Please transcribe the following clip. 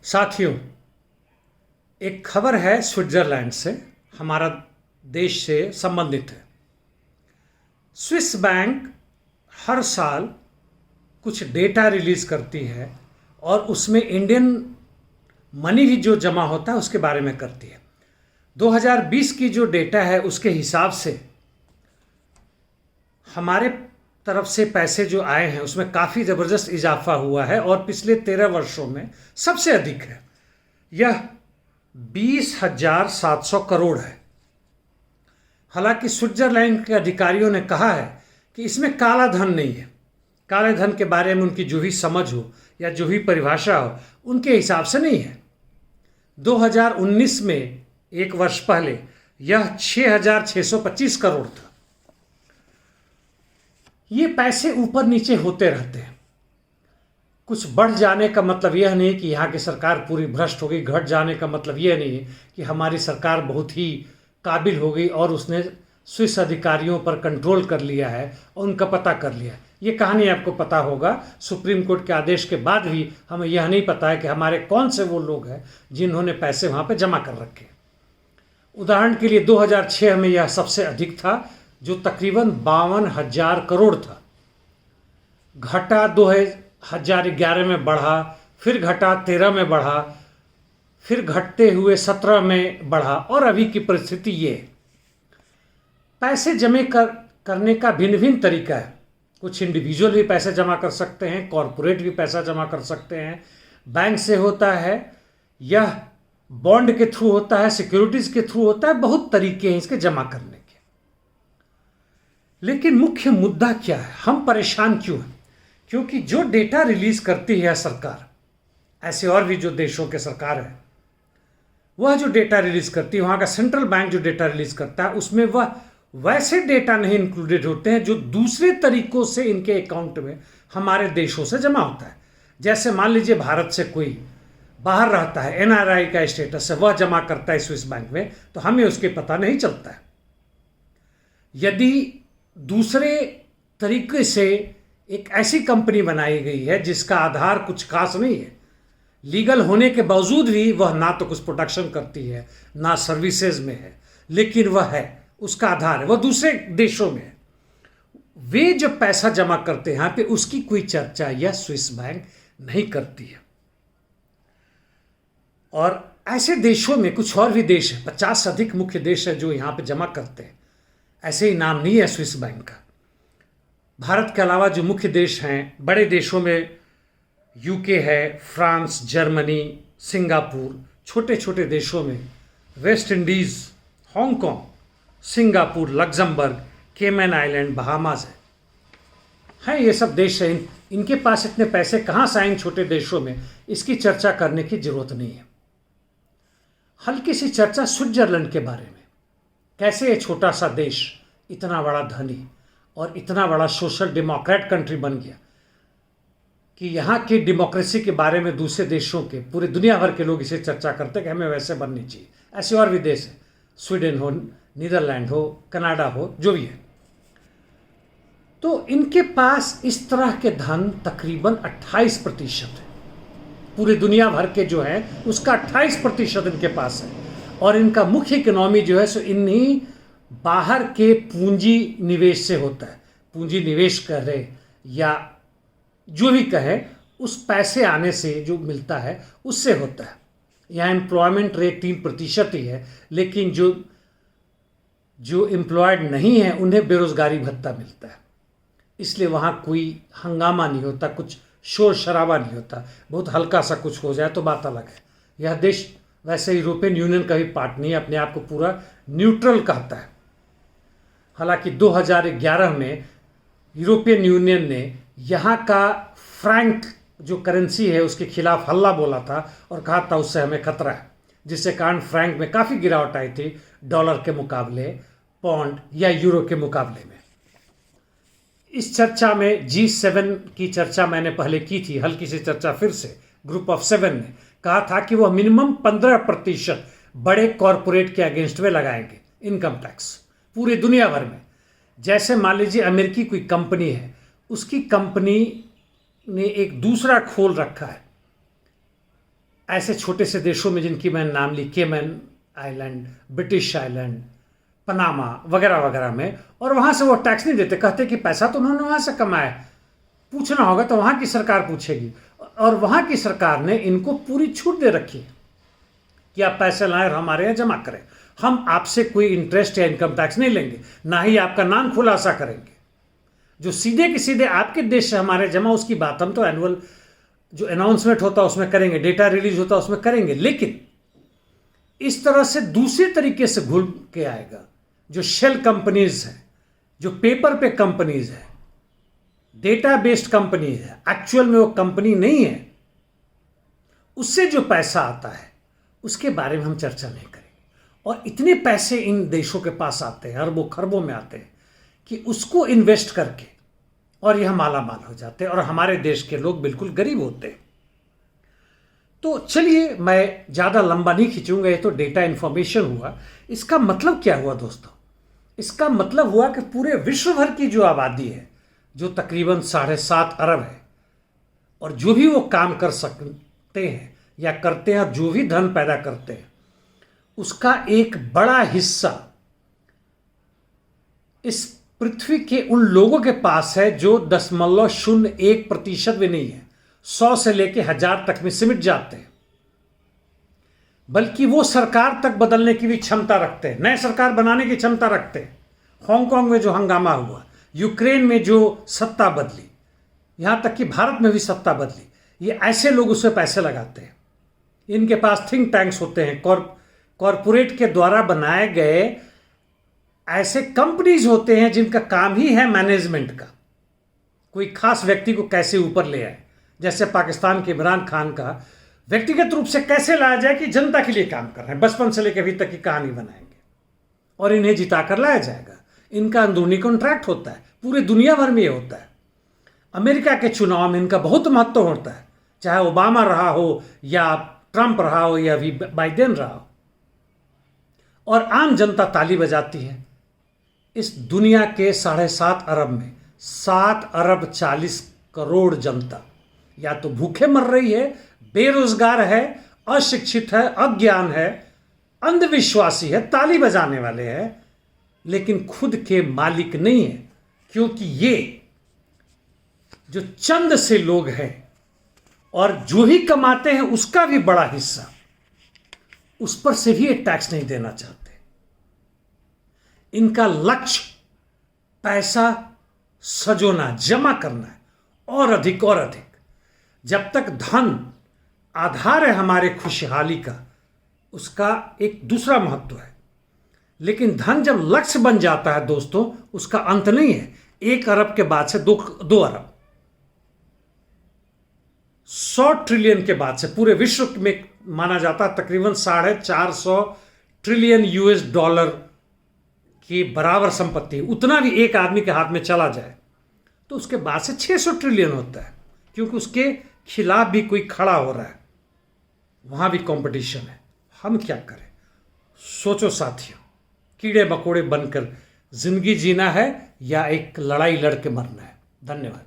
साथियों, एक खबर है स्विट्ज़रलैंड से, हमारा देश से संबंधित है। स्विस बैंक हर साल कुछ डेटा रिलीज़ करती है और उसमें इंडियन मनी भी जो जमा होता है उसके बारे में करती है। 2020 की जो डेटा है उसके हिसाब से हमारे तरफ से पैसे जो आए हैं उसमें काफ़ी ज़बरदस्त इजाफा हुआ है और पिछले 13 वर्षों में सबसे अधिक है। यह 20,700 करोड़ है। हालांकि स्विट्जरलैंड के अधिकारियों ने कहा है कि इसमें काला धन नहीं है। काले धन के बारे में उनकी जो भी समझ हो या जो भी परिभाषा हो उनके हिसाब से नहीं है। 2019 में, एक वर्ष पहले, यह 6,625 करोड़ था। ये पैसे ऊपर नीचे होते रहते हैं। कुछ बढ़ जाने का मतलब यह नहीं कि यहाँ की सरकार पूरी भ्रष्ट हो गई, घट जाने का मतलब यह नहीं है कि हमारी सरकार बहुत ही काबिल हो गई और उसने स्विस अधिकारियों पर कंट्रोल कर लिया है और उनका पता कर लिया है। ये कहानी आपको पता होगा। सुप्रीम कोर्ट के आदेश के बाद भी हमें यह नहीं पता है कि हमारे कौन से वो लोग हैं जिन्होंने पैसे वहाँ पर जमा कर रखे। उदाहरण के लिए 2006 में यह सबसे अधिक था, जो तकरीबन 52,000 करोड़ था। घटा 2011 में बढ़ा, फिर घटा 13 में बढ़ा, फिर घटते हुए 17 में बढ़ा और अभी की परिस्थिति ये है। पैसे करने का भिन्न भिन्न तरीका है। कुछ इंडिविजुअल भी पैसे जमा कर सकते हैं, कॉरपोरेट भी पैसा जमा कर सकते हैं, बैंक से होता है, यह बॉन्ड के थ्रू होता है, सिक्योरिटीज के थ्रू होता है। बहुत तरीके हैं इसके जमा करने के। लेकिन मुख्य मुद्दा क्या है, हम परेशान क्यों हैं? क्योंकि जो डेटा रिलीज करती है सरकार, ऐसे और भी जो देशों के सरकार है, वह जो डेटा रिलीज करती है, वहाँ का सेंट्रल बैंक जो डेटा रिलीज करता है, उसमें वह वैसे डेटा नहीं इंक्लूडेड होते हैं जो दूसरे तरीकों से इनके अकाउंट में हमारे देशों से जमा होता है। जैसे मान लीजिए भारत से कोई बाहर रहता है, एनआरआई का स्टेटस है, वह जमा करता है स्विस बैंक में, तो हमें उसके पता नहीं चलता है। यदि दूसरे तरीके से एक ऐसी कंपनी बनाई गई है जिसका आधार कुछ खास नहीं है, लीगल होने के बावजूद भी वह ना तो कुछ प्रोटेक्शन करती है ना सर्विसेज में है, लेकिन वह है, उसका आधार है, वह दूसरे देशों में है, वे जब पैसा जमा करते हैं यहाँ पे, उसकी कोई चर्चा यह स्विस बैंक नहीं करती है। और ऐसे देशों में कुछ और भी देश है, 50 से अधिक मुख्य देश है जो यहाँ पे जमा करते हैं। ऐसे ही नाम नहीं है स्विस बैंक का। भारत के अलावा जो मुख्य देश हैं, बड़े देशों में यूके है, फ्रांस, जर्मनी, सिंगापुर, छोटे छोटे देशों में West Indies, Hong Kong, Singapore, Luxembourg, केमन आइलैंड, बहामास हैं। ये सब देश हैं। इनके पास इतने पैसे कहाँ से आए छोटे देशों में, इसकी चर्चा करने की जरूरत नहीं है। हल्की सी चर्चा स्विट्जरलैंड के बारे में। कैसे ये छोटा सा देश इतना बड़ा धनी और इतना बड़ा सोशल डेमोक्रेट कंट्री बन गया कि यहाँ की डेमोक्रेसी के बारे में दूसरे देशों के, पूरे दुनिया भर के लोग इसे चर्चा करते हैं कि हमें वैसे बननी चाहिए। ऐसे और भी देश हैं, स्वीडन हो, नीदरलैंड हो, कनाडा हो, जो भी है। तो इनके पास इस तरह के धन तकरीबन 28% है। पूरी दुनिया भर के जो है उसका 28% इनके पास है। और इनका मुख्य इकोनॉमी जो है सो इन्हीं बाहर के पूंजी निवेश से होता है। पूंजी निवेश कहे या जो भी कहे, उस पैसे आने से जो मिलता है उससे होता है। यहाँ एम्प्लॉयमेंट रेट 3% ही है, लेकिन जो एम्प्लॉयड नहीं है उन्हें बेरोजगारी भत्ता मिलता है। इसलिए वहाँ कोई हंगामा नहीं होता, कुछ शोर शराबा नहीं होता। बहुत हल्का सा कुछ हो जाए तो बात अलग है। यह देश वैसे यूरोपियन यूनियन का भी पार्ट नहीं है, अपने आप को पूरा न्यूट्रल कहता है। हालांकि 2011 में यूरोपियन यूनियन ने यहाँ का फ्रैंक जो करेंसी है उसके खिलाफ हल्ला बोला था और कहा था उससे हमें खतरा है, जिससे कारण फ्रैंक में काफ़ी गिरावट आई थी डॉलर के मुकाबले, पौंड या यूरो के मुकाबले में। इस चर्चा में G7 की चर्चा मैंने पहले की थी, हल्की सी चर्चा फिर से। ग्रुप ऑफ 7 ने कहा था कि वह मिनिमम 15% बड़े कॉरपोरेट के अगेंस्ट में लगाएंगे इनकम टैक्स पूरी दुनिया भर में। जैसे मान लीजिए अमेरिकी कोई कंपनी है, उसकी कंपनी ने एक दूसरा खोल रखा है ऐसे छोटे से देशों में जिनकी मैंने नाम ली, केमन आइलैंड, ब्रिटिश आइलैंड, पनामा वगैरह वगैरह में, और वहाँ से वो टैक्स नहीं देते, कहते कि पैसा तो उन्होंने वहाँ से कमाया, पूछना होगा तो वहाँ की सरकार पूछेगी। और वहाँ की सरकार ने इनको पूरी छूट दे रखी है कि आप पैसे लाएं और हमारे यहाँ जमा करें, हम आपसे कोई इंटरेस्ट या इनकम टैक्स नहीं लेंगे, ना ही आपका नाम खुलासा करेंगे। जो सीधे के सीधे आपके देश से हमारे जमा, उसकी बात हम तो एनुअल जो अनाउंसमेंट होता है उसमें करेंगे, डेटा रिलीज होता है उसमें करेंगे, लेकिन इस तरह से दूसरे तरीके से घुल के आएगा। जो शेल कंपनीज हैं, जो पेपर पे कंपनीज है, डेटा बेस्ड कंपनीज है, एक्चुअल में वो कंपनी नहीं है, उससे जो पैसा आता है उसके बारे में हम चर्चा नहीं करेंगे। और इतने पैसे इन देशों के पास आते हैं, अरबों खरबों में आते हैं, कि उसको इन्वेस्ट करके और यह माला माल हो जाते हैं, और हमारे देश के लोग बिल्कुल गरीब होते हैं। तो चलिए, मैं ज़्यादा लंबा नहीं खींचूंगा, ये तो डेटा इन्फॉर्मेशन हुआ। इसका मतलब क्या हुआ दोस्तों? इसका मतलब हुआ कि पूरे विश्व भर की जो आबादी है, जो तकरीबन 7.5 अरब है, और जो भी वो काम कर सकते हैं या करते हैं, जो भी धन पैदा करते हैं, उसका एक बड़ा हिस्सा इस पृथ्वी के उन लोगों के पास है जो 0.01% भी नहीं है, 100 से लेके 1000 तक में सिमट जाते हैं। बल्कि वो सरकार तक बदलने की भी क्षमता रखते हैं, नए सरकार बनाने की क्षमता रखते हैं। हांगकांग में जो हंगामा हुआ, यूक्रेन में जो सत्ता बदली, यहां तक कि भारत में भी सत्ता बदली, ये ऐसे लोग उसमें पैसे लगाते हैं। इनके पास थिंक टैंक्स होते हैं, कॉरपोरेट के द्वारा बनाए गए ऐसे कंपनीज होते हैं जिनका काम ही है मैनेजमेंट का, कोई खास व्यक्ति को कैसे ऊपर ले आए। जैसे पाकिस्तान के इमरान खान का व्यक्तिगत रूप से कैसे लाया जाए कि जनता के लिए काम कर रहे हैं, बचपन से लेकर अभी तक की कहानी बनाएंगे और इन्हें जिताकर लाया जाएगा। इनका अंदरूनी कॉन्ट्रैक्ट होता है, पूरे दुनिया भर में ये होता है। अमेरिका के चुनाव में इनका बहुत महत्व होता है, चाहे ओबामा रहा हो या ट्रंप रहा हो या अभी बाइडेन रहा हो, और आम जनता ताली बजाती है। इस दुनिया के 7.5 अरब में 7 अरब 40 करोड़ जनता या तो भूखे मर रही है, बेरोजगार है, अशिक्षित है, अज्ञान है, अंधविश्वासी है, ताली बजाने वाले हैं, लेकिन खुद के मालिक नहीं है। क्योंकि ये जो चंद से लोग हैं और जो भी कमाते हैं उसका भी बड़ा हिस्सा, उस पर से भी एक टैक्स नहीं देना चाहते। इनका लक्ष्य पैसा सजोना, जमा करना है, और अधिक और अधिक। जब तक धन आधार है हमारे खुशहाली का, उसका एक दूसरा महत्व है, लेकिन धन जब लक्ष्य बन जाता है दोस्तों, उसका अंत नहीं है। 1 अरब के बाद से 2 अरब, 100 ट्रिलियन के बाद से पूरे विश्व में माना जाता है तकरीबन 450 ट्रिलियन US डॉलर की बराबर संपत्ति। उतना भी एक आदमी के हाथ में चला जाए तो उसके बाद से 600 ट्रिलियन होता है, क्योंकि उसके खिलाफ भी कोई खड़ा हो रहा है, वहां भी कंपटीशन है। हम क्या करें? सोचो साथियों, कीड़े मकोड़े बनकर जिंदगी जीना है या एक लड़ाई लड़ के मरना है? धन्यवाद।